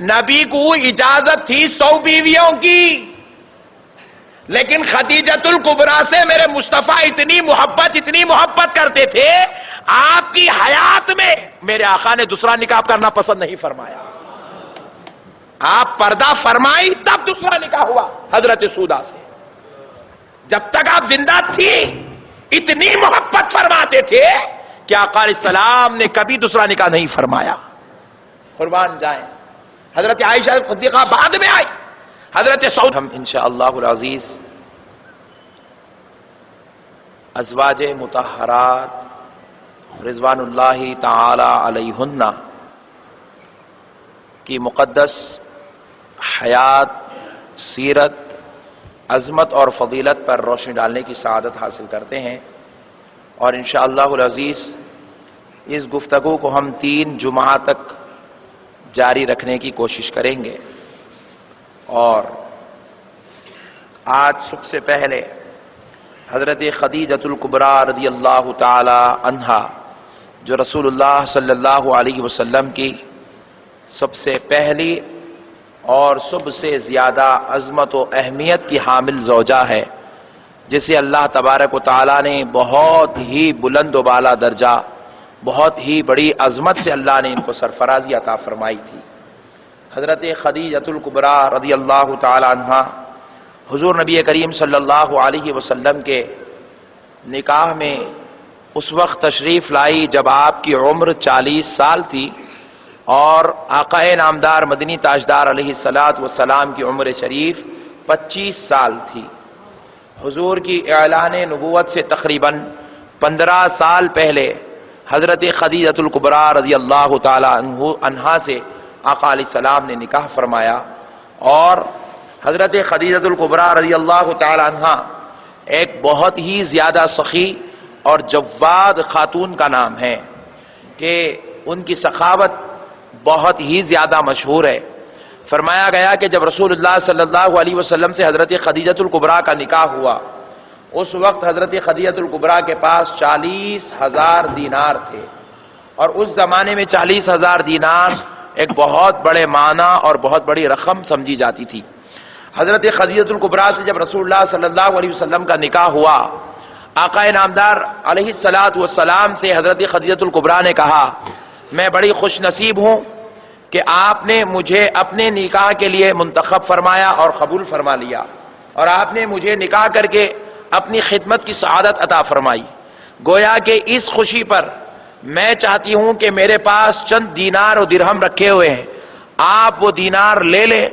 نبی کو اجازت تھی 100 بیویوں کی، لیکن خدیجۃ الکبریٰ سے میرے مصطفیٰ اتنی محبت کرتے تھے، آپ کی حیات میں میرے آقا نے دوسرا نکاح کرنا پسند نہیں فرمایا. آپ پردہ فرمائی تب دوسرا نکاح ہوا حضرت سودا سے. جب تک آپ زندہ تھی اتنی محبت فرماتے تھے کہ آقا علیہ السلام نے کبھی دوسرا نکاح نہیں فرمایا. قربان جائیں. حضرت عائشہ صدیقہ بعد میں آئی. حضرت سعود ہم انشاءاللہ العزیز ازواج مطہرات رضوان اللہ تعالی علیہن کی مقدس حیات، سیرت، عظمت اور فضیلت پر روشنی ڈالنے کی سعادت حاصل کرتے ہیں، اور انشاءاللہ العزیز اس گفتگو کو ہم 3 جمعہ تک جاری رکھنے کی کوشش کریں گے. اور آج سب سے پہلے حضرت خدیجۃ الکبریٰ رضی اللہ تعالی عنہا، جو رسول اللہ صلی اللہ علیہ وسلم کی سب سے پہلی اور سب سے زیادہ عظمت و اہمیت کی حامل زوجہ ہے، جسے اللہ تبارک و تعالی نے بہت ہی بلند و بالا درجہ، بہت ہی بڑی عظمت سے اللہ نے ان کو سرفرازی عطا فرمائی تھی. حضرت خدیجۃ الکبریٰ رضی اللہ تعالی عنہا حضور نبی کریم صلی اللہ علیہ وسلم کے نکاح میں اس وقت تشریف لائی جب آپ کی عمر 40 سال تھی، اور آقا نامدار مدنی تاجدار علیہ الصلاۃ والسلام کی عمر شریف 25 سال تھی. حضور کی اعلان نبوت سے تقریباً 15 سال پہلے حضرت خدیجۃ الکبریٰ رضی اللہ تعالی عنہا سے آقا علیہ السلام نے نکاح فرمایا. اور حضرت خدیجۃ الکبریٰ رضی اللہ تعالی عنہا ایک بہت ہی زیادہ سخی اور جواد خاتون کا نام ہے کہ ان کی سخاوت بہت ہی زیادہ مشہور ہے. فرمایا گیا کہ جب رسول اللہ صلی اللہ علیہ وسلم سے حضرت خدیجۃ الکبریٰ کا نکاح ہوا، اس وقت حضرت خدیجۃ الکبریٰ کے پاس 40,000 دینار تھے، اور اس زمانے میں 40,000 دینار ایک بہت بڑے معنی اور بہت بڑی رقم سمجھی جاتی تھی. حضرت خدیجۃ الکبریٰ سے جب رسول اللہ صلی اللہ علیہ وسلم کا نکاح ہوا، آقا نامدار علیہ الصلاۃ والسلام سے حضرت خدیجۃ الکبریٰ نے کہا، میں بڑی خوش نصیب ہوں کہ آپ نے مجھے اپنے نکاح کے لیے منتخب فرمایا اور قبول فرما لیا، اور آپ نے مجھے نکاح کر کے اپنی خدمت کی سعادت عطا فرمائی. گویا کہ اس خوشی پر میں چاہتی ہوں کہ میرے پاس چند دینار و درہم رکھے ہوئے ہیں، آپ وہ دینار لے لیں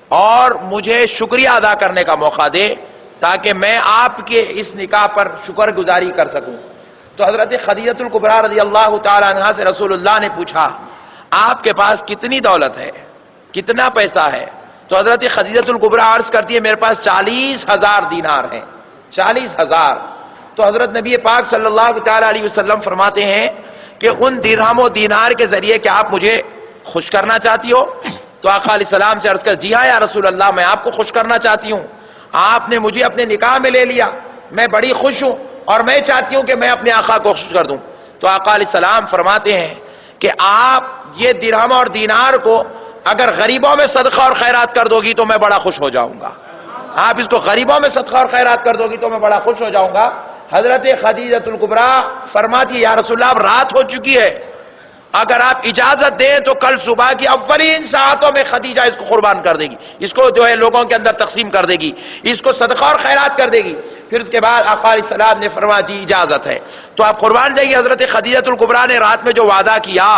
اور مجھے شکریہ ادا کرنے کا موقع دے تاکہ میں آپ کے اس نکاح پر شکر گزاری کر سکوں. تو حضرت خدیجۃ الکبریٰ رضی اللہ تعالی عنہا سے رسول اللہ نے پوچھا، آپ کے پاس کتنی دولت ہے، کتنا پیسہ ہے؟ تو حضرت خدیجۃ الکبریٰ عرض کرتی ہے، میرے پاس 40,000 دینار ہیں. 40,000. تو حضرت نبی پاک صلی اللہ تعالی علیہ وسلم فرماتے ہیں کہ ان درہم و دینار کے ذریعے کہ آپ مجھے خوش کرنا چاہتی ہو؟ تو آقا علیہ السلام سے عرض کر، جی ہاں یا رسول اللہ، میں آپ کو خوش کرنا چاہتی ہوں. آپ نے مجھے اپنے نکاح میں لے لیا، میں بڑی خوش ہوں، اور میں چاہتی ہوں کہ میں اپنے آقا کو خوش کر دوں. تو آقا علیہ السلام فرماتے ہیں کہ آپ یہ درہم اور دینار کو اگر غریبوں میں صدقہ اور خیرات کر دو گی تو میں بڑا خوش ہو جاؤں گا. آپ اس کو غریبوں میں صدقہ اور خیرات کر دو گی تو میں بڑا خوش ہو جاؤں گا. حضرت خدیجۃ الکبریٰ فرماتی، یا رسول اللہ، اب رات ہو چکی ہے، اگر آپ اجازت دیں تو کل صبح کی اولین ساعتوں میں خدیجہ اس کو قربان کر دے گی، اس کو جو ہے لوگوں کے اندر تقسیم کر دے گی، اس کو صدقہ اور خیرات کر دے گی. پھر اس کے بعد آقا علیہ السلام نے فرمایا، جی اجازت ہے. تو آپ قربان جائیے. حضرت خدیجۃ الکبریٰ نے رات میں جو وعدہ کیا،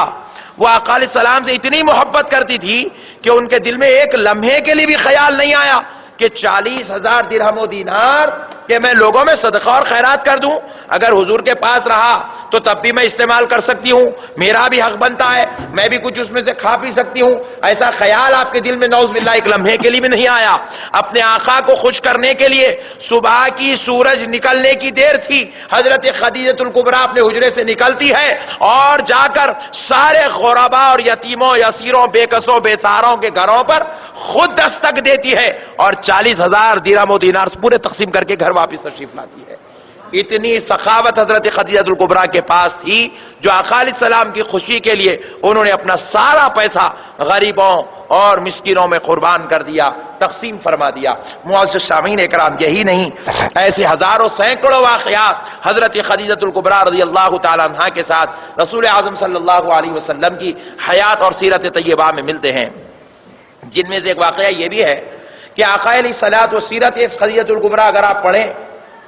وہ آقا علیہ السلام سے اتنی محبت کرتی تھی کہ ان کے دل میں ایک لمحے کے لیے بھی خیال نہیں آیا کہ 40,000 درہم و دینار کہ میں لوگوں میں صدقہ اور خیرات کر دوں. اگر حضور کے پاس رہا تو تب بھی میں استعمال کر سکتی ہوں، میرا بھی حق بنتا ہے، میں بھی کچھ اس میں سے کھا پی سکتی ہوں. ایسا خیال آپ کے دل میں نعوذ باللہ ایک لمحے کے لیے بھی نہیں آیا. اپنے آقا کو خوش کرنے کے لیے صبح کی سورج نکلنے کی دیر تھی، حضرت خدیجۃ الکبریٰ اپنے حجرے سے نکلتی ہے اور جا کر سارے غرباء اور یتیموں، یسیروں، بے کسوں، بے سہاروں کے گھروں پر خود دستک دیتی ہے اور 40,000 درہم و دینار پورے تقسیم کر کے گھر واپس تشریف لاتی ہے. اتنی سخاوت حضرت خدیجہ الکبریٰ کے پاس تھی جو آقا علیہ السلام کی خوشی کے لیے انہوں نے اپنا سارا پیسہ غریبوں اور مسکینوں میں قربان کر دیا، تقسیم فرما دیا۔ معزز سامعین اکرام، یہی نہیں، ایسے ہزاروں سینکڑوں واقعات حضرت خدیجہ الکبریٰ رضی اللہ تعالی عنہا کے ساتھ رسول اعظم صلی اللہ علیہ وسلم کی حیات اور سیرت طیبہ میں ملتے ہیں، جن میں سے ایک واقعہ یہ بھی ہے کہ آقا علیہ الصلوۃ والسیرت خدیجہ الکبریٰ اگر آپ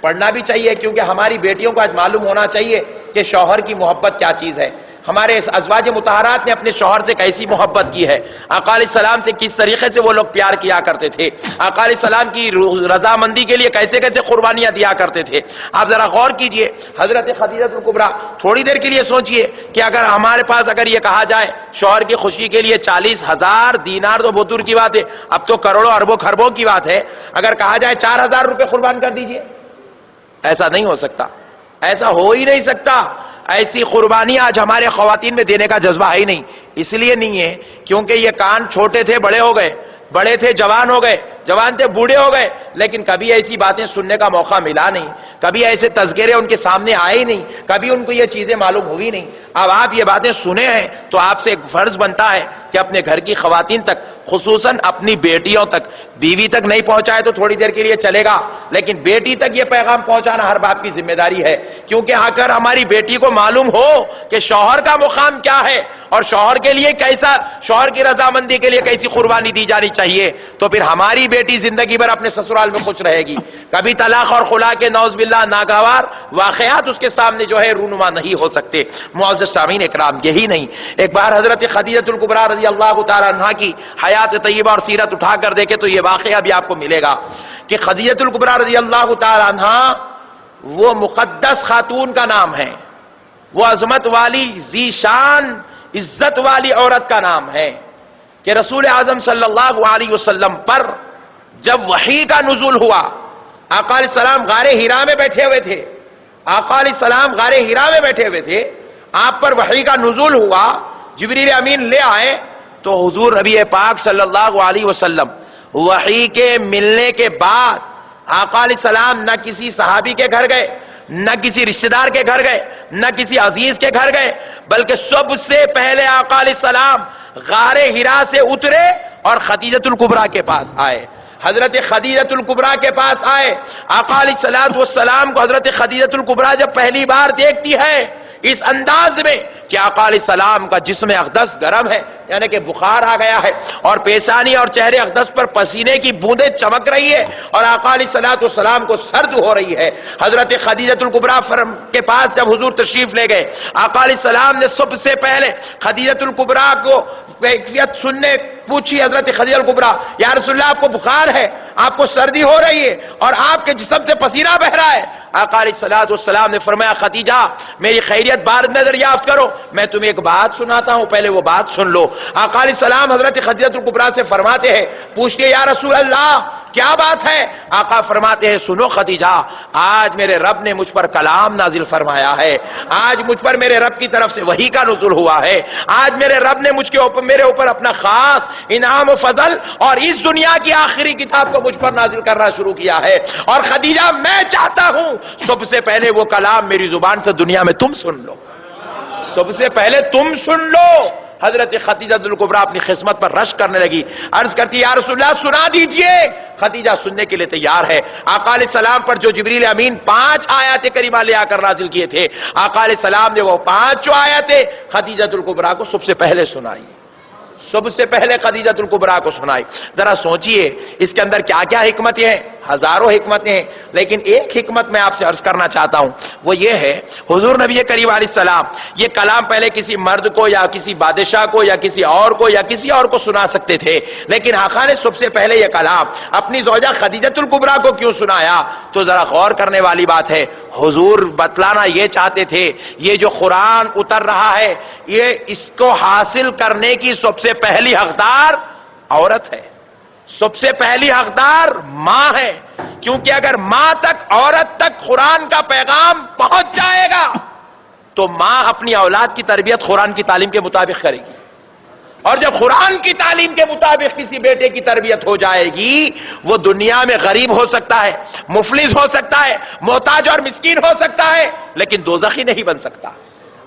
پڑھنا بھی چاہیے، کیونکہ ہماری بیٹیوں کو آج معلوم ہونا چاہیے کہ شوہر کی محبت کیا چیز ہے، ہمارے ازواج مطہرات نے اپنے شوہر سے کیسی محبت کی ہے، آقا علیہ السلام سے کس طریقے سے وہ لوگ پیار کیا کرتے تھے، آقا علیہ السلام کی رضامندی کے لیے کیسے کیسے قربانیاں دیا کرتے تھے۔ آپ ذرا غور کیجئے، حضرت خدیجہ الکبریٰ، تھوڑی دیر کے لیے سوچئے کہ اگر ہمارے پاس اگر یہ کہا جائے شوہر کی خوشی کے لیے 40,000 دینار تو بہت دور کی بات ہے، اب تو کروڑوں اربوں خربوں کی بات ہے، اگر کہا جائے 4,000 روپے قربان کر دیجئے، ایسا نہیں ہو سکتا، ایسا ہو ہی نہیں سکتا۔ ایسی قربانی آج ہمارے خواتین میں دینے کا جذبہ ہے ہی نہیں، اس لیے نہیں ہے کیونکہ یہ کان چھوٹے تھے بڑے ہو گئے، بڑے تھے جوان ہو گئے، جوان تھے بوڑھے ہو گئے، لیکن کبھی ایسی باتیں سننے کا موقع ملا نہیں، کبھی ایسے تذکرے ان کے سامنے آئے ہی نہیں، کبھی ان کو یہ چیزیں معلوم ہوئی نہیں۔ اب آپ یہ باتیں سنے ہیں تو آپ سے ایک فرض بنتا ہے کہ اپنے گھر کی خواتین تک، خصوصاً اپنی بیٹیوں تک، بیوی تک نہیں پہنچائے تو تھوڑی دیر کے لیے چلے گا، لیکن بیٹی تک یہ پیغام پہنچانا ہر باپ کی ذمہ داری ہے، کیونکہ اگر ہماری بیٹی کو معلوم ہو کہ شوہر کا مقام کیا ہے اور شوہر کے لیے کیسا، شوہر کی رضامندی کے لیے کیسی قربانی دی جانی چاہیے، تو پھر ہماری بیٹی زندگی بھر اپنے سسرال میں خوش رہے گی، کبھی طلاق اور خلا کے نعوذ باللہ ناگوار واقعات اس کے سامنے جو ہے رونما نہیں ہو سکتے۔ معزز سامعین اکرام، یہی نہیں، ایک بار حضرت خدیجہ الکبریٰ رضی اللہ تعالی عنہا کی حیات طیبہ اور سیرت اٹھا کر دیکھے تو یہ واقعہ بھی آپ کو ملے گا کہ خدیجہ الکبریٰ رضی اللہ تعالی عنہا وہ مقدس خاتون کا نام ہے، وہ عظمت والی ذی شان عزت والی عورت کا نام ہے کہ رسول اعظم صلی اللہ علیہ وسلم پر جب وحی کا نزول ہوا، آقا علیہ السلام غار حرا میں بیٹھے ہوئے تھے، آقا علیہ السلام غار حرا میں بیٹھے ہوئے تھے، آپ پر وحی کا نزول ہوا، جبریل امین لے آئے تو حضور نبی پاک صلی اللہ علیہ وسلم وحی کے ملنے کے بعد آقا علیہ السلام نہ کسی صحابی کے گھر گئے، نہ کسی رشتہ دار کے گھر گئے، نہ کسی عزیز کے گھر گئے، بلکہ سب سے پہلے آقا علیہ السلام غار حرا سے اترے اور خدیجہ الکبریٰ کے پاس آئے، حضرت خدیجہ الکبریٰ کے پاس آئے۔ آقا علیہ السلام کو حضرت خدیجہ الکبریٰ جب پہلی بار دیکھتی ہے اس انداز میں کہ آقا علیہ السلام کا جسم اقدس گرم ہے، یعنی کہ بخار آ گیا ہے، اور پیشانی اور چہرے اقدس پر پسینے کی بوندیں چمک رہی ہے، اور آقا علیہ السلام کو سرد ہو رہی ہے۔ حضرت خدیجہ الکبریٰ کے پاس جب حضور تشریف لے گئے، آقا علیہ السلام نے سب سے پہلے خدیجہ الکبریٰ کو کیفیت سننے پوچھی، حضرت خدیجہ الکبریٰ، یا رسول اللہ آپ کو بخار ہے، آپ کو سردی ہو رہی ہے اور آپ کے جسم سے پسینہ بہ رہا ہے۔ آقا علیہ السلام نے فرمایا خدیجہ میری خیریت بعد میں دریافت کرو، میں تمہیں ایک بات سناتا ہوں، پہلے وہ بات سن لو۔ آقا علیہ السلام حضرت خدیجہ الکبریٰ سے فرماتے ہیں، پوچھتے یا رسول اللہ کیا بات ہے؟ آقا فرماتے ہیں سنو خدیجہ، آج میرے رب نے مجھ پر کلام نازل فرمایا ہے، آج مجھ پر میرے رب کی طرف سے وحی کا نزول ہوا ہے، آج میرے رب نے میرے اوپر اپنا خاص انعام و فضل اور اس دنیا کی آخری کتاب کو مجھ پر نازل کرنا شروع کیا ہے، اور خدیجہ میں چاہتا ہوں سب سے پہلے وہ کلام میری زبان سے دنیا میں تم سن لو، سب سے پہلے تم سن لو۔ حضرت خدیجہ الکبریٰ اپنی خدمت پر رشک کرنے لگی، عرض کرتی یا رسول اللہ سنا دیجئے۔ خدیجہ سننے کے لیے تیار ہے۔ آقا علیہ السلام پر جو جبریل امین 5 آیات کریمہ لے آ کر نازل کیے تھے، آقا علیہ السلام نے وہ 5 آیاتیں خدیجہ الکبریٰ کو سب سے پہلے سنائی، سب سے پہلے خدیجہ الکبریٰ کو سنائی۔ ذرا سوچئے اس کے اندر کیا کیا حکمتیں ہیں، ہزاروں حکمتیں ہیں، لیکن ایک حکمت میں آپ سے عرض کرنا چاہتا ہوں، وہ یہ ہے حضور نبی کریم علیہ السلام یہ کلام پہلے کسی مرد کو یا کسی بادشاہ کو یا کسی اور کو سنا سکتے تھے، لیکن آقا نے سب سے پہلے یہ کلام اپنی زوجہ خدیجہ الکبریٰ کو کیوں سنایا؟ تو ذرا غور کرنے والی بات ہے، حضور بتلانا یہ چاہتے تھے یہ جو قرآن اتر رہا ہے یہ اس کو حاصل کرنے کی سب سے پہلی حقدار عورت ہے، سب سے پہلی حقدار ماں ہے، کیونکہ اگر ماں تک، عورت تک قرآن کا پیغام پہنچ جائے گا تو ماں اپنی اولاد کی تربیت قرآن کی تعلیم کے مطابق کرے گی، اور جب قرآن کی تعلیم کے مطابق کسی بیٹے کی تربیت ہو جائے گی، وہ دنیا میں غریب ہو سکتا ہے، مفلس ہو سکتا ہے، محتاج اور مسکین ہو سکتا ہے، لیکن دوزخی نہیں بن سکتا،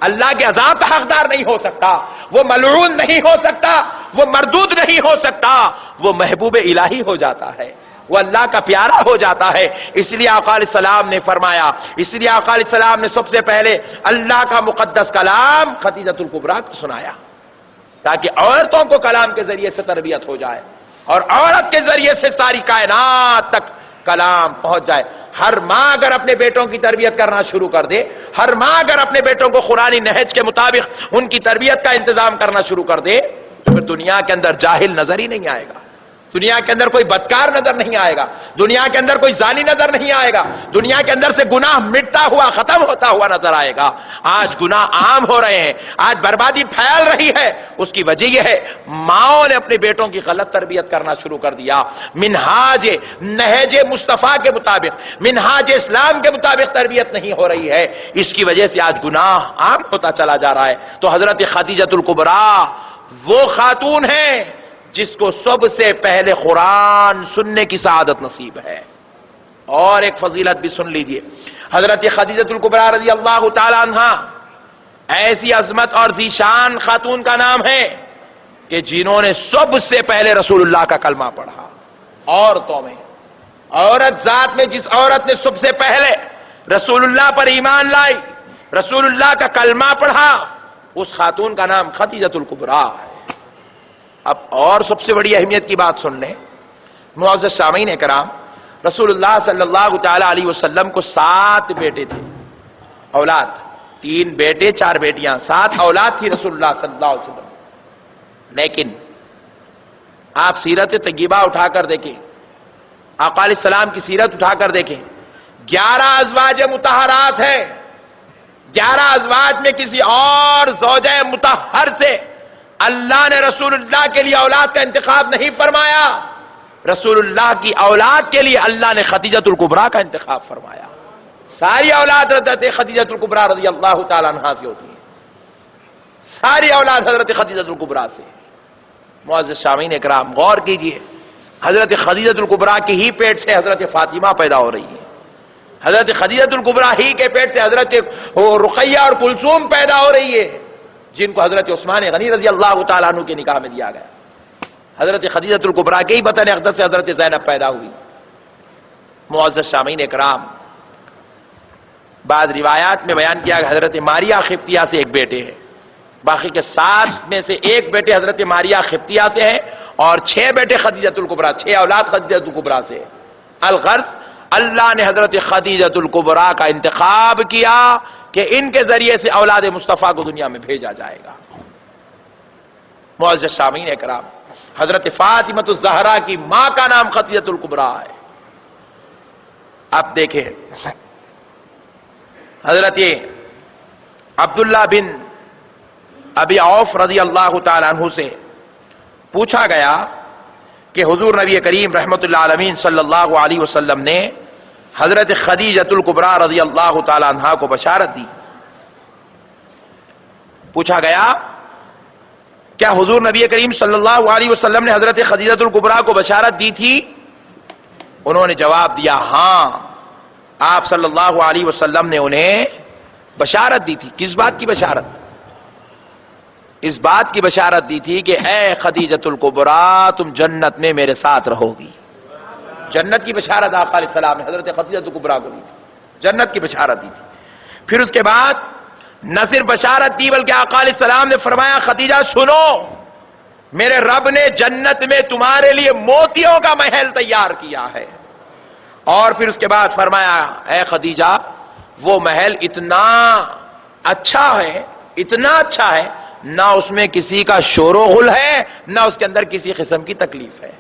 اللہ کے عذاب کا حقدار نہیں ہو سکتا، وہ ملعون نہیں ہو سکتا، وہ مردود نہیں ہو سکتا، وہ محبوب الہی ہو جاتا ہے، وہ اللہ کا پیارا ہو جاتا ہے۔ اس لیے آقا علیہ السلام نے فرمایا، اس لیے آقا علیہ السلام نے سب سے پہلے اللہ کا مقدس کلام خدیجۃ الکبریٰ کو سنایا، تاکہ عورتوں کو کلام کے ذریعے سے تربیت ہو جائے، اور عورت کے ذریعے سے ساری کائنات تک کلام پہنچ جائے۔ ہر ماں اگر اپنے بیٹوں کی تربیت کرنا شروع کر دے، ہر ماں اگر اپنے بیٹوں کو قرآنی نہج کے مطابق ان کی تربیت کا انتظام کرنا شروع کر دے، تو پھر دنیا کے اندر جاہل نظر ہی نہیں آئے گا، دنیا کے اندر کوئی بدکار نظر نہیں آئے گا، دنیا کے اندر کوئی زانی نظر نہیں آئے گا، دنیا کے اندر سے گناہ مٹتا ہوا ختم ہوتا ہوا نظر آئے گا۔ آج گناہ عام ہو رہے ہیں، آج بربادی پھیل رہی ہے، اس کی وجہ یہ ہے ماؤں نے اپنے بیٹوں کی غلط تربیت کرنا شروع کر دیا، منہاج نہج مصطفیٰ کے مطابق، منہاج اسلام کے مطابق تربیت نہیں ہو رہی ہے، اس کی وجہ سے آج گناہ عام ہوتا چلا جا رہا ہے۔ تو حضرت خدیجۃ الکبریٰ وہ خاتون ہیں جس کو سب سے پہلے قرآن سننے کی سعادت نصیب ہے۔ اور ایک فضیلت بھی سن لیجئے، حضرت خدیجۃ الکبریٰ رضی اللہ تعالی عنہا ایسی عظمت اور ذیشان خاتون کا نام ہے کہ جنہوں نے سب سے پہلے رسول اللہ کا کلمہ پڑھا۔ عورتوں میں، عورت ذات میں جس عورت نے سب سے پہلے رسول اللہ پر ایمان لائی، رسول اللہ کا کلمہ پڑھا، اس خاتون کا نام خدیجۃ الکبریٰ ہے۔ اب اور سب سے بڑی اہمیت کی بات سن لیں، معزز سامعین کرام، رسول اللہ صلی اللہ تعالی علیہ وسلم کو 7 بیٹے تھے، اولاد، 3 بیٹے 4 بیٹیاں، 7 اولاد تھی رسول اللہ صلی اللہ علیہ وسلم۔ لیکن آپ سیرت طیبہ اٹھا کر دیکھیں، آقا علیہ السلام کی سیرت اٹھا کر دیکھیں، 11 ازواج مطہرات ہیں، 11 ازواج میں کسی اور زوجہ مطہر سے اللہ نے رسول اللہ کے لیے اولاد کا انتخاب نہیں فرمایا، رسول اللہ کی اولاد کے لیے اللہ نے خدیجۃ الکبریٰ کا انتخاب فرمایا۔ ساری اولاد حضرت خدیجۃ الکبریٰ رضی اللہ تعالی عنہا سے ہوتی ہے، ساری اولاد حضرت خدیجۃ الکبریٰ سے۔ معزز سامعین اکرام، غور کیجئے، حضرت خدیجۃ الکبریٰ کے ہی پیٹ سے حضرت فاطمہ پیدا ہو رہی ہے، حضرت خدیجۃ الکبریٰ ہی کے پیٹ سے حضرت رقیہ اور کلثوم پیدا ہو رہی ہے، جن کو حضرت عثمان غنی رضی اللہ تعالیٰ عنہ کے نکاح میں دیا گیا۔ حضرت خدیجۃ الکبریٰ کے ہی بطن اقدس سے حضرت زینب پیدا ہوئی۔ معزز سامعین اکرام، بعض روایات میں بیان کیا کہ حضرت ماریہ قبطیہ سے ایک بیٹے ہیں، باقی کے 7 میں سے ایک بیٹے حضرت ماریہ قبطیہ سے ہیں، اور 6 بیٹے خدیجۃ الکبریٰ، 6 اولاد خدیجۃ الکبریٰ سے۔ الغرض، اللہ نے حضرت خدیجۃ الکبریٰ کا انتخاب کیا کہ ان کے ذریعے سے اولاد مصطفیٰ کو دنیا میں بھیجا جائے گا۔ معزز سامعین اکرام، حضرت فاطمۃ الزہرا کی ماں کا نام خدیجۃ الکبریٰ ہے۔ اب دیکھیں، حضرت عبداللہ بن ابی عوف رضی اللہ تعالی عنہ سے پوچھا گیا کہ حضور نبی کریم رحمت اللہ عالمین صلی اللہ علیہ وسلم نے حضرت خدیجۃ الکبریٰ رضی اللہ تعالی عنہا کو بشارت دی۔ پوچھا گیا کیا حضور نبی کریم صلی اللہ علیہ وسلم نے حضرت خدیجۃ الکبریٰ کو بشارت دی تھی؟ انہوں نے جواب دیا، ہاں، آپ صلی اللہ علیہ وسلم نے انہیں بشارت دی تھی۔ کس بات کی بشارت؟ اس بات کی بشارت دی تھی کہ اے خدیجۃ الکبریٰ، تم جنت میں میرے ساتھ رہو گی۔ جنت کی بشارت آقا علیہ السلام نے حضرت خدیجۃ الکبریٰ کو دی تھی، جنت کی بشارت دی تھی۔ پھر اس کے بعد نہ صرف بشارت دی بلکہ آقا علیہ السلام نے فرمایا، خدیجہ سنو، میرے رب نے جنت میں تمہارے لیے موتیوں کا محل تیار کیا ہے۔ اور پھر اس کے بعد فرمایا، اے خدیجہ، وہ محل اتنا اچھا ہے، اتنا اچھا ہے، نہ اس میں کسی کا شور و غل ہے، نہ اس کے اندر کسی قسم کی تکلیف ہے۔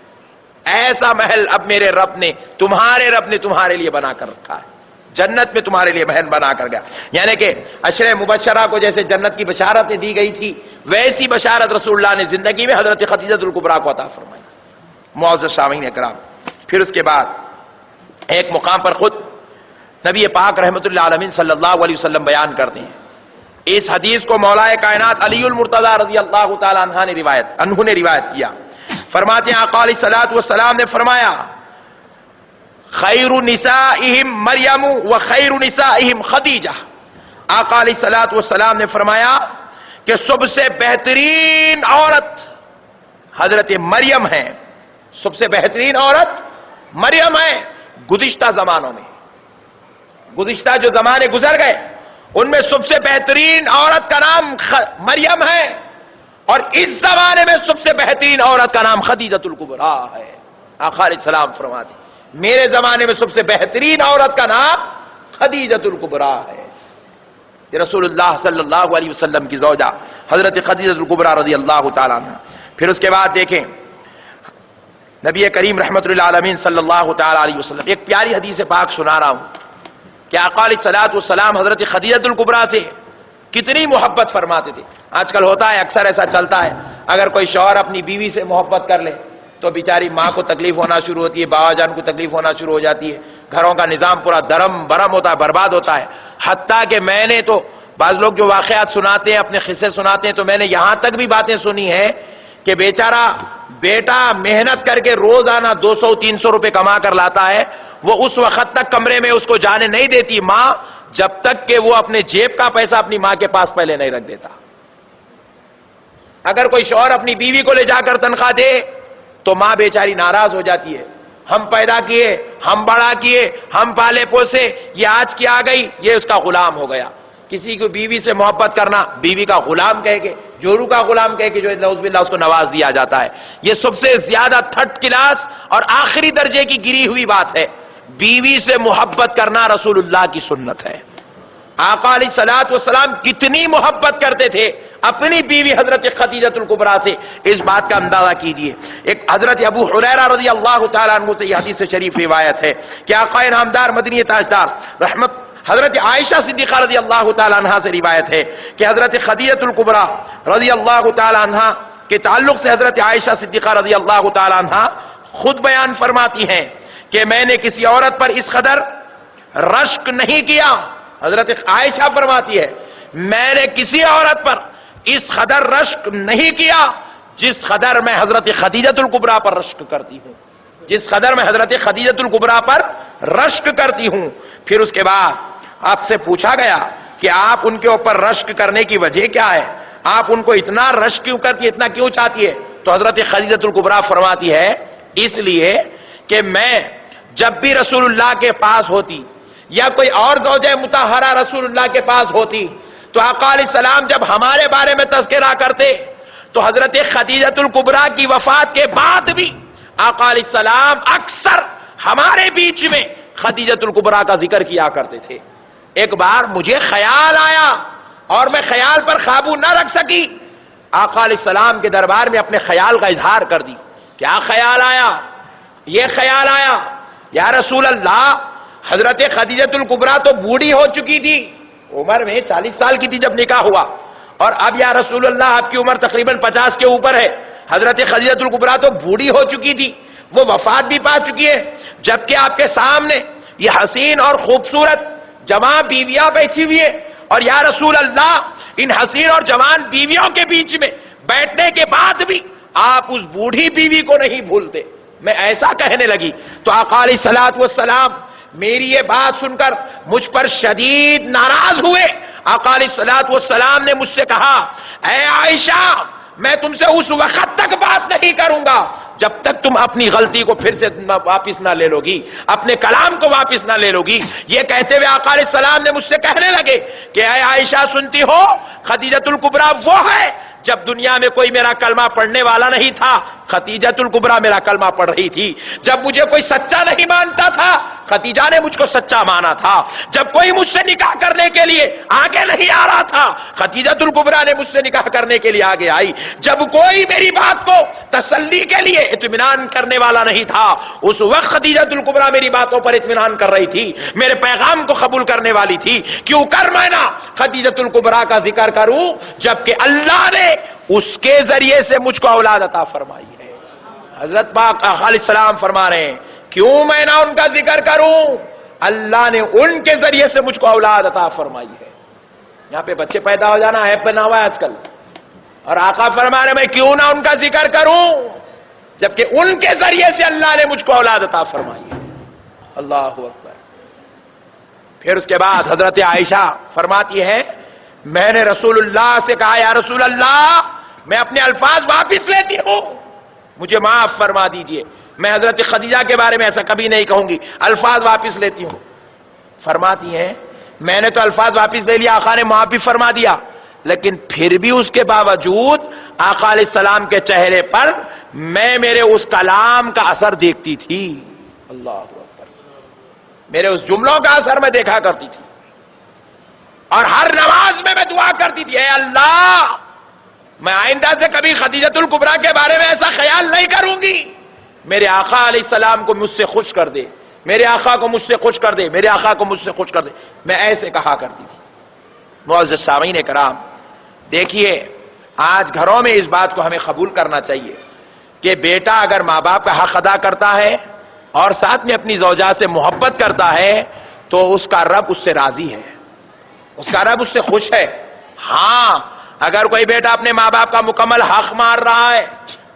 ایسا محل اب میرے رب نے تمہارے لیے بنا کر رکھا ہے، جنت میں تمہارے لیے محل بنا کر گیا۔ یعنی کہ عشرہ مبشرہ کو جیسے جنت کی بشارت دی گئی تھی، ویسی بشارت رسول اللہ نے زندگی میں حضرت خدیجۃ الکبریٰ کو عطا فرمائی۔ معزز سامعین اکرام، پھر اس کے بعد ایک مقام پر خود نبی پاک رحمت اللہ علیہ صلی اللہ علیہ وسلم بیان کرتے ہیں اس حدیث کو مولا کائنات علی المرتضی رضی اللہ تعالی عنہ نے روایت کیا. فرماتے ہیں آقا علیہ الصلوۃ والسلام نے فرمایا خیر نسائہم مریم و خیر نسائہم خدیجہ. آقا علیہ الصلوۃ والسلام نے فرمایا کہ سب سے بہترین عورت حضرت مریم ہے. سب سے بہترین عورت مریم ہے. گزشتہ زمانوں میں، گزشتہ جو زمانے گزر گئے ان میں سب سے بہترین عورت کا نام مریم ہے، اور اس زمانے میں سب سے بہترین عورت کا نام خدیجۃ الکبریٰ ہے. آقا علیہ السلام فرماتے میرے زمانے میں سب سے بہترین عورت کا نام خدیجۃ الکبریٰ ہے. یہ رسول اللہ صلی اللہ علیہ وسلم کی زوجہ حضرت خدیجۃ الکبریٰ رضی اللہ تعالیٰ عنہ. پھر اس کے بعد دیکھیں نبی کریم رحمت اللہ عالمین صلی اللہ تعالیٰ علیہ وسلم ایک پیاری حدیث پاک سنا رہا ہوں کہ آقا علیہ الصلوۃ والسلام حضرت خدیجۃ الکبریٰ سے کتنی محبت فرماتے تھے. آج کل ہوتا ہے، اکثر ایسا چلتا ہے، اگر کوئی شوہر اپنی بیوی سے محبت کر لے تو بیچاری ماں کو تکلیف ہونا شروع ہوتی ہے، باوا جان کو تکلیف ہونا شروع ہو جاتی ہے، گھروں کا نظام پورا درم برم ہوتا ہے، برباد ہوتا ہے. حتیٰ کہ میں نے تو بعض لوگ جو واقعات سناتے ہیں، اپنے قصے سناتے ہیں، تو میں نے یہاں تک بھی باتیں سنی ہیں کہ بیچارہ بیٹا محنت کر کے روزانہ 200-300 روپے کما کر لاتا ہے، وہ اس وقت تک کمرے میں اس کو جانے نہیں دیتی ماں جب تک کہ وہ اپنے جیب کا پیسہ اپنی ماں کے پاس پہلے نہیں رکھ دیتا. اگر کوئی شوہر اپنی بیوی کو لے جا کر تنخواہ دے تو ماں بیچاری ناراض ہو جاتی ہے. ہم پیدا کیے، ہم بڑا کیے، ہم پالے پوسے، یہ آج کی آ گئی، یہ اس کا غلام ہو گیا. کسی کو بیوی سے محبت کرنا بیوی کا غلام کہہ کے، جورو کا غلام کہہ کے جو نعوذ باللہ اس کو نواز دیا جاتا ہے. یہ سب سے زیادہ تھرڈ کلاس اور آخری درجے کی گری ہوئی بات ہے. بیوی سے محبت کرنا رسول اللہ کی سنت ہے. آقا علیہ الصلوۃ والسلام کتنی محبت کرتے تھے اپنی بیوی حضرت خدیجۃ الکبریٰ سے، اس بات کا اندازہ کیجئے. ایک حضرت ابو ہریرہ رضی اللہ تعالیٰ عنہ سے یہ حدیث شریف روایت ہے کہ آقا انعامدار مدنی تاجدار رحمت حضرت عائشہ صدیقہ رضی اللہ تعالیٰ عنہ سے روایت ہے کہ حضرت خدیجۃ الکبریٰ رضی اللہ تعالیٰ عنہ کے تعلق سے حضرت عائشہ صدیقہ رضی اللہ تعالیٰ عنہ خود بیان فرماتی ہیں کہ میں نے کسی عورت پر اس قدر رشک نہیں کیا. حضرت عائشہ فرماتی ہے میں نے کسی عورت پر اس قدر رشک نہیں کیا جس قدر میں حضرت خدیجۃ الکبریٰ پر رشک کرتی ہوں، جس قدر میں حضرت خدیجۃ الکبریٰ پر رشک کرتی ہوں. پھر اس کے بعد آپ سے پوچھا گیا کہ آپ ان کے اوپر رشک کرنے کی وجہ کیا ہے، آپ ان کو اتنا رشک کیوں کرتی ہے، اتنا کیوں چاہتی ہے؟ تو حضرت خدیجۃ الکبریٰ فرماتی ہے اس لیے کہ میں جب بھی رسول اللہ کے پاس ہوتی یا کوئی اور زوجہ مطہرہ رسول اللہ کے پاس ہوتی تو آقا علیہ السلام جب ہمارے بارے میں تذکرہ کرتے تو حضرت خدیجۃ الکبریٰ کی وفات کے بعد بھی آقا علیہ السلام اکثر ہمارے بیچ میں خدیجۃ الکبریٰ کا ذکر کیا کرتے تھے. ایک بار مجھے خیال آیا اور میں خیال پر قابو نہ رکھ سکی، آقا علیہ السلام کے دربار میں اپنے خیال کا اظہار کر دی. کیا خیال آیا؟ یہ خیال آیا یا رسول اللہ حضرت خدیجۃ الکبریٰ تو بوڑھی ہو چکی تھی، عمر میں 40 سال کی تھی جب نکاح ہوا، اور اب یا رسول اللہ آپ کی عمر تقریباً 50 کے اوپر ہے. حضرت خدیجۃ الکبریٰ تو بوڑھی ہو چکی تھی، وہ وفات بھی پا چکی ہے، جبکہ آپ کے سامنے یہ حسین اور خوبصورت جوان بیویاں بیٹھی ہوئی ہیں، اور یا رسول اللہ ان حسین اور جوان بیویوں کے بیچ میں بیٹھنے کے بعد بھی آپ اس بوڑھی بیوی کو نہیں بھولتے. میں ایسا کہنے لگی تو آقا علیہ الصلوۃ والسلام میری یہ بات سن کر مجھ پر شدید ناراض ہوئے. آقا علیہ الصلوۃ والسلام نے مجھ سے کہا اے عائشہ میں تم سے اس وقت تک بات نہیں کروں گا جب تک تم اپنی غلطی کو پھر سے واپس نہ لے لو گی، اپنے کلام کو واپس نہ لے لو گی. یہ کہتے ہوئے آقا علیہ السلام نے مجھ سے کہنے لگے کہ اے عائشہ سنتی ہو خدیجۃ الکبریٰ وہ ہے جب دنیا میں کوئی میرا کلمہ پڑھنے والا نہیں تھا خدیجۃ الکبریٰ میرا کلمہ پڑھ رہی تھی. جب مجھے کوئی سچا نہیں مانتا تھا خدیجہ نے مجھ کو سچا مانا تھا. جب کوئی مجھ سے نکاح کرنے کے لیے آگے نہیں آ رہا تھا خدیجۃ الکبریٰ نے مجھ سے نکاح کرنے کے لیے آگے آئی. جب کوئی میری بات کو تسلی کے لیے اطمینان کرنے والا نہیں تھا اس وقت خدیجۃ الکبریٰ میری باتوں پر اطمینان کر رہی تھی، میرے پیغام کو قبول کرنے والی تھی. کیوں کر میں نہ خدیجۃ الکبریٰ کا ذکر کروں جبکہ اللہ نے اس کے ذریعے سے مجھ کو اولاد عطا فرمائی ہے. حضرت پاک علیہ السلام فرما رہے ہیں کیوں میں نہ ان کا ذکر کروں، اللہ نے ان کے ذریعے سے مجھ کو اولاد عطا فرمائی ہے. یہاں پہ بچے پیدا ہو جانا ہے بنا ہوا ہے آج کل، اور آقا فرما رہے میں کیوں نہ ان کا ذکر کروں جبکہ ان کے ذریعے سے اللہ نے مجھ کو اولاد عطا فرمائی ہے۔ اللہ اکبر۔ پھر اس کے بعد حضرت عائشہ فرماتی ہے میں نے رسول اللہ سے کہا یا رسول اللہ میں اپنے الفاظ واپس لیتی ہوں، مجھے معاف فرما دیجئے، میں حضرت خدیجہ کے بارے میں ایسا کبھی نہیں کہوں گی، الفاظ واپس لیتی ہوں۔ فرماتی ہیں میں نے تو الفاظ واپس لے لیا، آقا نے معاف بھی فرما دیا، لیکن پھر بھی اس کے باوجود آقا علیہ السلام کے چہرے پر میں میرے اس کلام کا اثر دیکھتی تھی۔ اللہ اکبر۔ میرے اس جملوں کا اثر میں دیکھا کرتی تھی، اور ہر نماز میں دعا کرتی تھی اے اللہ میں آئندہ سے کبھی خدیجۃ الکبریٰ کے بارے میں ایسا خیال نہیں کروں گی، میرے آقا علیہ السلام کو مجھ سے خوش کر دے، میرے آقا کو مجھ سے خوش کر دے، میرے آقا کو مجھ سے خوش کر دے، میں ایسے کہا کرتی تھی۔ معزز سامعین کرام، دیکھیے آج گھروں میں اس بات کو ہمیں قبول کرنا چاہیے کہ بیٹا اگر ماں باپ کا حق ادا کرتا ہے اور ساتھ میں اپنی زوجہ سے محبت کرتا ہے تو اس کا رب اس سے راضی ہے، اس کا رب اس سے خوش ہے۔ ہاں اگر کوئی بیٹا اپنے ماں باپ کا مکمل حق مار رہا ہے،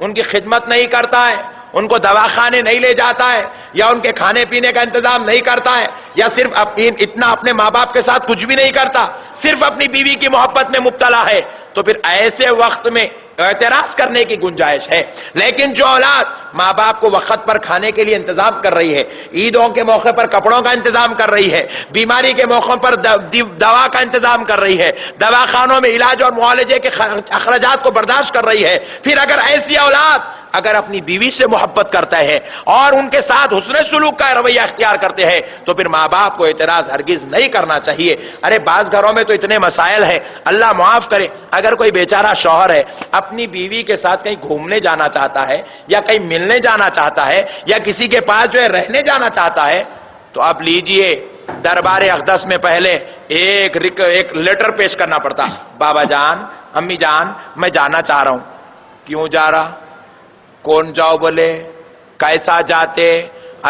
ان کی خدمت نہیں کرتا ہے، ان کو دواخانے نہیں لے جاتا ہے، یا ان کے کھانے پینے کا انتظام نہیں کرتا ہے، یا صرف اتنا اپنے ماں باپ کے ساتھ کچھ بھی نہیں کرتا، صرف اپنی بیوی کی محبت میں مبتلا ہے، تو پھر ایسے وقت میں اعتراض کرنے کی گنجائش ہے۔ لیکن جو اولاد ماں باپ کو وقت پر کھانے کے لیے انتظام کر رہی ہے، عیدوں کے موقع پر کپڑوں کا انتظام کر رہی ہے، بیماری کے موقع پر دوا کا انتظام کر رہی ہے، دواخانوں میں علاج اور معالجے کے اخراجات کو برداشت کر رہی ہے، پھر اگر ایسی اولاد اگر اپنی بیوی سے محبت کرتا ہے اور ان کے ساتھ حسن سلوک کا رویہ اختیار کرتے ہیں تو پھر ماں باپ کو اعتراض ہرگز نہیں کرنا چاہیے۔ ارے بعض گھروں میں تو اتنے مسائل ہیں، اللہ معاف کرے، اگر کوئی بیچارہ شوہر ہے اپنی بیوی کے ساتھ کہیں گھومنے جانا چاہتا ہے یا کہیں ملنے جانا چاہتا ہے یا کسی کے پاس جو ہے رہنے جانا چاہتا ہے، تو آپ لیجئے دربار اقدس میں پہلے ایک لیٹر پیش کرنا پڑتا، بابا جان امی جان میں جانا چاہ رہا ہوں۔ کیوں جا رہا؟ کون جاؤ بولے؟ کیسا جاتے؟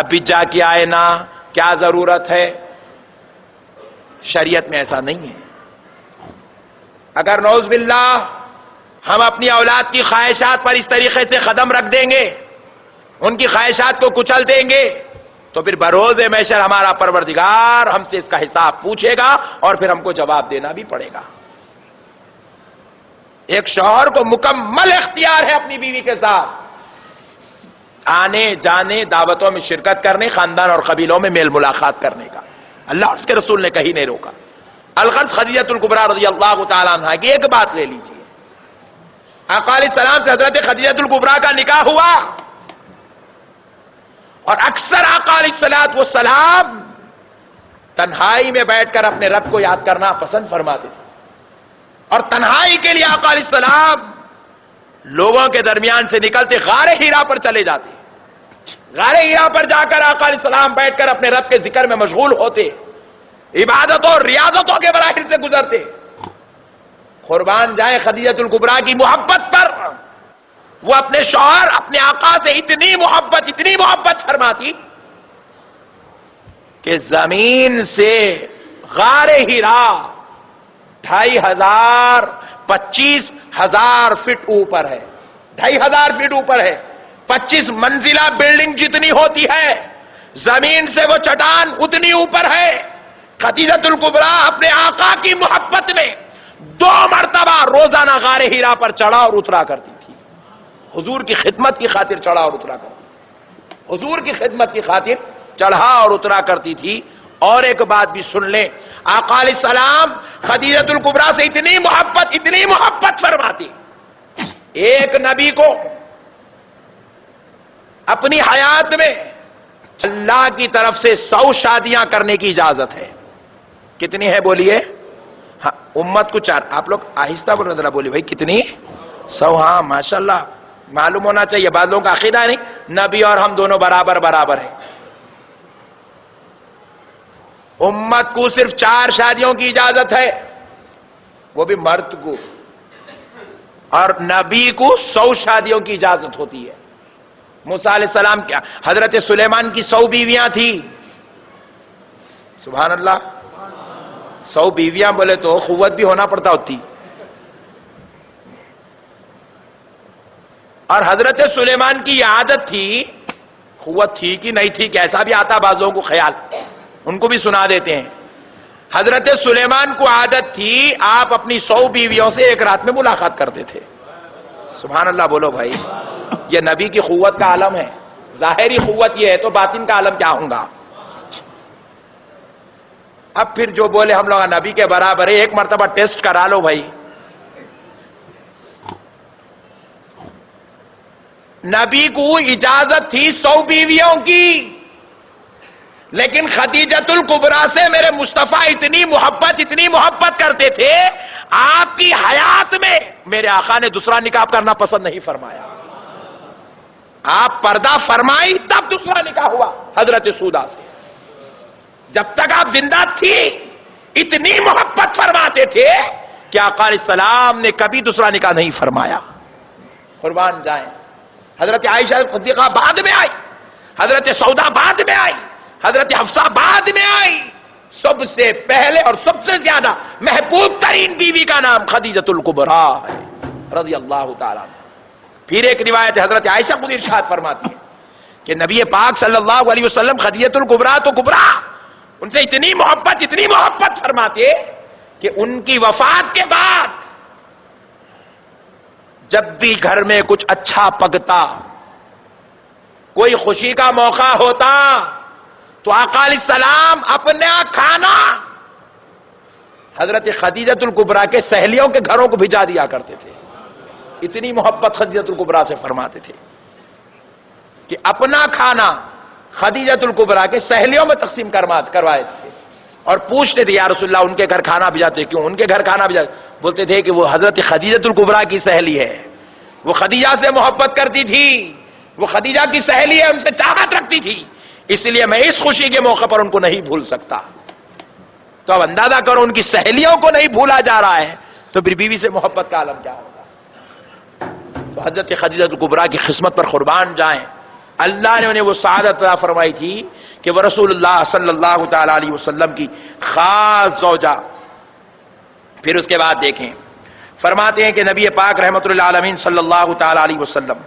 ابھی جا کے آئے نا، کیا ضرورت ہے؟ شریعت میں ایسا نہیں ہے۔ اگر نعوذ باللہ ہم اپنی اولاد کی خواہشات پر اس طریقے سے قدم رکھ دیں گے، ان کی خواہشات کو کچل دیں گے، تو پھر بروز محشر ہمارا پروردگار ہم سے اس کا حساب پوچھے گا اور پھر ہم کو جواب دینا بھی پڑے گا۔ ایک شوہر کو مکمل اختیار ہے اپنی بیوی کے ساتھ آنے جانے، دعوتوں میں شرکت کرنے، خاندان اور قبیلوں میں میل ملاقات کرنے کا۔ اللہ اور اس کے رسول نے کہیں نہیں روکا۔ الغرض خدیجۃ الکبریٰ رضی اللہ تعالیٰ عنہا کی ایک بات لے لیجیے، آقا علیہ السلام سے حضرت خدیجۃ الکبریٰ کا نکاح ہوا، اور اکثر آقا علیہ السلام تنہائی میں بیٹھ کر اپنے رب کو یاد کرنا پسند فرماتے تھے، اور تنہائی کے لیے آقا علیہ السلام لوگوں کے درمیان سے نکلتے غار ہیرا پر چلے جاتے، غار ہیرا پر جا کر آقا علیہ السلام بیٹھ کر اپنے رب کے ذکر میں مشغول ہوتے، عبادتوں اور ریاضتوں کے مراحل سے گزرتے۔ قربان جائیں خدیجۃ الکبریٰ کی محبت پر، وہ اپنے شوہر اپنے آقا سے اتنی محبت فرماتی کہ زمین سے غار ہیرا 2500 25,000 فٹ اوپر ہے، 2500 فٹ اوپر ہے، 25 منزلہ بلڈنگ جتنی ہوتی ہے، زمین سے وہ چٹان اتنی اوپر ہے۔ خدیجۃ الکبریٰ اپنے آقا کی محبت میں 2 مرتبہ روزانہ غار ہیرا پر چڑھا اور اترا کرتی تھی، حضور کی خدمت کی خاطر چڑھا اور اترا کرتی تھی، حضور کی خدمت کی خاطر چڑھا اور اترا کرتی تھی۔ اور ایک بات بھی سن لیں، آقا علیہ السلام خدیجۃ الکبریٰ سے اتنی محبت فرماتی، ایک نبی کو اپنی حیات میں اللہ کی طرف سے 100 شادیاں کرنے کی اجازت ہے۔ کتنی ہے بولیے؟ ہاں امت کو 4، آپ لوگ آہستہ بولو ذرا، بولی بھائی کتنی؟ 100۔ ہاں ماشاءاللہ، معلوم ہونا چاہیے، بعض لوگوں کا عقیدہ ہے نہیں نبی اور ہم دونوں برابر ہیں۔ امت کو صرف 4 شادیوں کی اجازت ہے، وہ بھی مرد کو، اور نبی کو 100 شادیوں کی اجازت ہوتی ہے۔ موسیٰ علیہ السلام کیا حضرت سلیمان کی 100 بیویاں تھیں، سبحان اللہ۔ 100 بیویاں بولے تو قوت بھی ہونا پڑتا ہوتی. اور حضرت سلیمان کی یہ عادت تھی، قوت تھی کہ نہیں تھی کیسا بھی آتا بعض لوگوں کو خیال، ان کو بھی سنا دیتے ہیں. حضرت سلیمان کو عادت تھی آپ اپنی 100 بیویوں سے ایک رات میں ملاقات کرتے تھے. سبحان اللہ بولو بھائی. یہ نبی کی قوت کا عالم ہے. ظاہری قوت یہ ہے تو باطن کا عالم کیا ہوں گا. اب پھر جو بولے ہم لوگ نبی کے برابر ہے، ایک مرتبہ ٹیسٹ کرا لو بھائی. نبی کو اجازت تھی 100 بیویوں کی، لیکن خدیجۃ الکبریٰ سے میرے مصطفیٰ اتنی محبت کرتے تھے، آپ کی حیات میں میرے آقا نے دوسرا نکاح کرنا پسند نہیں فرمایا. آپ پردہ فرمائی تب دوسرا نکاح ہوا حضرت سودا سے. جب تک آپ زندہ تھی اتنی محبت فرماتے تھے کہ آقا علیہ السلام نے کبھی دوسرا نکاح نہیں فرمایا. قربان جائیں. حضرت عائشہ صدیقہ بعد میں آئی، حضرت سودا بعد میں آئی، حضرت حفصہ بعد میں آئی. سب سے پہلے اور سب سے زیادہ محبوب ترین بیوی کا نام خدیجۃ الکبریٰ ہے رضی اللہ تعالیٰ عنہ. پھر ایک روایت حضرت عائشہ خود ارشاد فرماتی ہے کہ نبی پاک صلی اللہ علیہ وسلم خدیجۃ الکبریٰ تو کبریٰ، ان سے اتنی محبت فرماتے کہ ان کی وفات کے بعد جب بھی گھر میں کچھ اچھا پکتا، کوئی خوشی کا موقع ہوتا، تو آقا علیہ السلام اپنا کھانا حضرت خدیجۃ الکبریٰ کے سہیلیوں کے گھروں کو بھیجا دیا کرتے تھے. اتنی محبت خدیجۃ الکبریٰ سے فرماتے تھے کہ اپنا کھانا خدیجۃ الکبریٰ کے سہیلیوں میں تقسیم کروائے تھے. اور پوچھتے تھے یا رسول اللہ ان کے گھر کھانا بھیجاتے کیوں؟ ان کے گھر کھانا بھیجاتے؟ بولتے تھے کہ وہ حضرت خدیجۃ الکبریٰ کی سہیلی ہے، وہ خدیجہ سے محبت کرتی تھی، وہ خدیجہ کی سہیلی ہے، ان سے چاہت رکھتی تھی، اس لیے میں اس خوشی کے موقع پر ان کو نہیں بھول سکتا. تو اب اندازہ کرو ان کی سہیلیوں کو نہیں بھولا جا رہا ہے تو پھر بیوی سے محبت کا عالم کیا ہوگا. تو حضرت خدیجۃ الکبریٰ کی خدمت پر قربان جائیں. اللہ نے انہیں وہ سعادت عطا فرمائی تھی کہ وہ رسول اللہ صلی اللہ تعالی علیہ وسلم کی خاص زوجہ. پھر اس کے بعد دیکھیں فرماتے ہیں کہ نبی پاک رحمت اللہ عالمین صلی اللہ تعالی علیہ وسلم،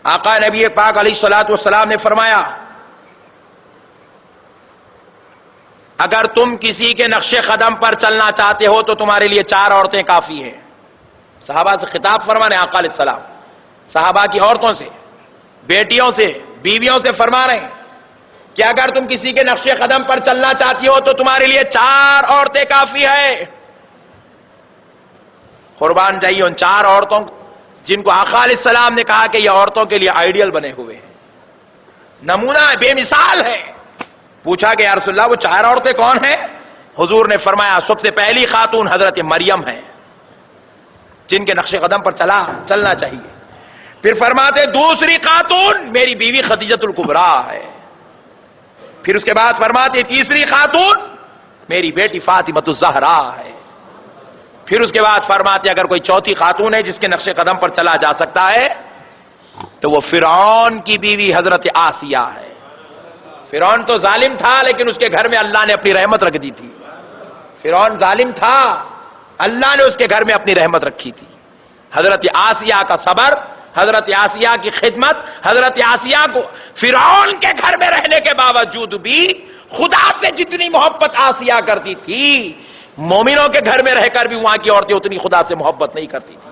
آقا نبی پاک علیہ الصلوۃ والسلام نے فرمایا اگر تم کسی کے نقش قدم پر چلنا چاہتے ہو تو تمہارے لیے 4 عورتیں کافی ہیں. صحابہ سے خطاب فرمانے آقا علیہ السلام صحابہ کی عورتوں سے، بیٹیوں سے، بیویوں سے فرما رہے ہیں کہ اگر تم کسی کے نقش قدم پر چلنا چاہتی ہو تو تمہارے لیے 4 عورتیں کافی ہے. قربان جائیے ان 4 عورتوں کو جن کو آقا علیہ السلام نے کہا کہ یہ عورتوں کے لیے آئیڈیل بنے ہوئے ہیں، نمونہ ہے، بے مثال ہے. پوچھا کہ یا رسول اللہ وہ 4 عورتیں کون ہیں؟ حضور نے فرمایا سب سے پہلی خاتون حضرت مریم ہے جن کے نقش قدم پر چلنا چاہیے. پھر فرماتے دوسری خاتون میری بیوی خدیجۃ الکبریٰ ہے. پھر اس کے بعد فرماتے تیسری خاتون میری بیٹی فاطمۃ الزہرا ہے. پھر اس کے بعد فرماتے اگر کوئی چوتھی خاتون ہے جس کے نقش قدم پر چلا جا سکتا ہے تو وہ فرعون کی بیوی حضرت آسیہ ہے. فرعون تو ظالم تھا لیکن اس کے گھر میں اللہ نے اپنی رحمت رکھ دی تھی. فرعون ظالم تھا، اللہ نے اس کے گھر میں اپنی رحمت رکھی تھی. حضرت آسیہ کا صبر، حضرت آسیہ کی خدمت، حضرت آسیہ کو فرعون کے گھر میں رہنے کے باوجود بھی خدا سے جتنی محبت آسیہ کرتی تھی، مومنوں کے گھر میں رہ کر بھی وہاں کی عورتیں اتنی خدا سے محبت نہیں کرتی تھی،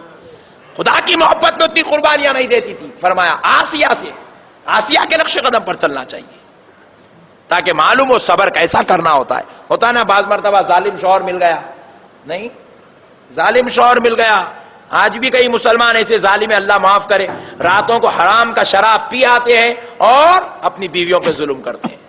خدا کی محبت میں اتنی قربانیاں نہیں دیتی تھی. فرمایا آسیہ کے نقش قدم پر چلنا چاہیے تاکہ معلوم ہو صبر کیسا کرنا ہوتا ہے. ہوتا نا بعض مرتبہ ظالم شوہر مل گیا، نہیں ظالم شوہر مل گیا. آج بھی کئی مسلمان ایسے ظالم ہیں، اللہ معاف کرے، راتوں کو حرام کا شراب پی آتے ہیں اور اپنی بیویوں پہ ظلم کرتے ہیں.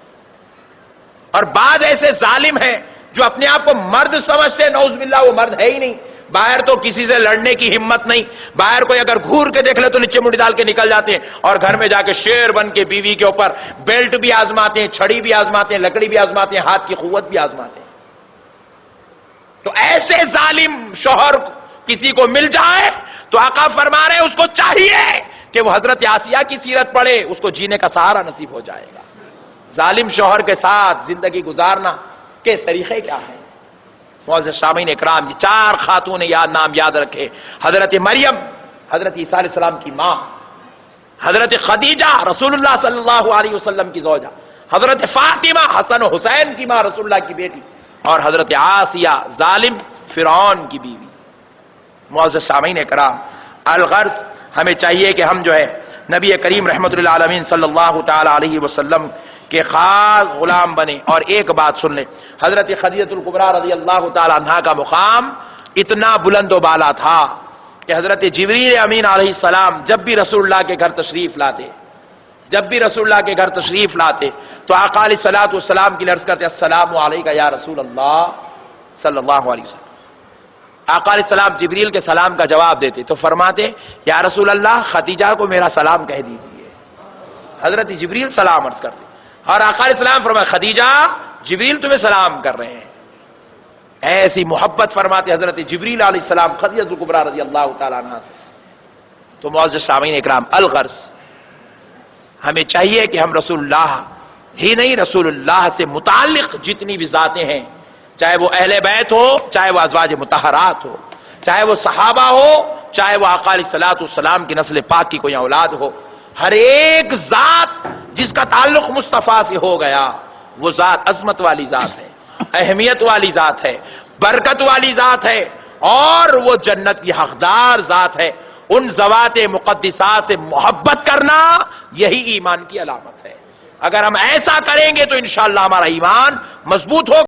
اور بعض ایسے ظالم ہیں جو اپنے آپ کو مرد سمجھتے ہیں، نعوذ باللہ وہ مرد ہے ہی نہیں. باہر تو کسی سے لڑنے کی ہمت نہیں، باہر کوئی اگر گھور کے دیکھ لے تو نیچے منڈی ڈال کے نکل جاتے ہیں، اور گھر میں جا کے شیر بن کے بیوی کے اوپر بیلٹ بھی آزماتے ہیں، چھڑی بھی آزماتے ہیں، لکڑی بھی آزماتے ہیں، ہاتھ کی قوت بھی آزماتے ہیں. تو ایسے ظالم شوہر کسی کو مل جائے تو آقا فرما رہے ہیں اس کو چاہیے کہ وہ حضرت آسیہ کی سیرت پڑھے، اس کو جینے کا سہارا نصیب ہو جائے گا. ظالم شوہر کے ساتھ زندگی گزارنا کے طریقے کیا ہیں؟ معزز سامعین اکرام جی، 4 خاتون نام یاد رکھے: حضرت مریم حضرت عیسیٰ علیہ السلام کی ماں، حضرت خدیجہ رسول اللہ صلی اللہ علیہ وسلم کی زوجہ، حضرت فاطمہ حسن و حسین کی ماں رسول اللہ کی بیٹی، اور حضرت آسیہ ظالم فرعون کی بیوی۔ معزز سامعین اکرام، الغرض ہمیں چاہیے کہ ہم جو ہے نبی کریم رحمت اللہ عالمین صلی اللہ تعالی علیہ وسلم کے خاص غلام بنے۔ اور ایک بات سن لیں، حضرت خدیجہ الکبریٰ رضی اللہ تعالی عنہا کا مقام اتنا بلند و بالا تھا کہ حضرت جبریل امین علیہ السلام جب بھی رسول اللہ کے گھر تشریف لاتے تو آقا علیہ الصلوۃ والسلام کی عرض کرتے: السلام علیکہ یا رسول اللہ صلی اللہ علیہ وسلم۔ آقا علیہ السلام جبریل کے سلام کا جواب دیتے تو فرماتے: یا رسول اللہ خدیجہ کو میرا سلام کہہ دیجئے۔ حضرت جبریل سلام عرض کرتے اور آقا علیہ السلام فرماتے: خدیجہ جبریل تمہیں سلام کر رہے ہیں۔ ایسی محبت فرماتے حضرت جبریل علیہ السلام خدیجہ الکبریٰ رضی اللہ تعالیٰ عنہ سے۔ تو معزز سامعین اکرام، الغرض ہمیں چاہیے کہ ہم رسول اللہ ہی نہیں، رسول اللہ سے متعلق جتنی بھی ذاتیں ہیں، چاہے وہ اہل بیت ہو، چاہے وہ ازواج مطہرات ہو، چاہے وہ صحابہ ہو، چاہے وہ آقا علیہ الصلوۃ والسلام کی نسل پاک کی کوئی اولاد ہو، ہر ایک ذات جس کا تعلق مصطفیٰ سے ہو گیا وہ ذات عظمت والی ذات ہے، اہمیت والی ذات ہے، برکت والی ذات ہے، اور وہ جنت کی حقدار ذات ہے۔ ان ذوات مقدسات سے محبت کرنا یہی ایمان کی علامت ہے۔ اگر ہم ایسا کریں گے تو انشاءاللہ ہمارا ایمان مضبوط ہوگا۔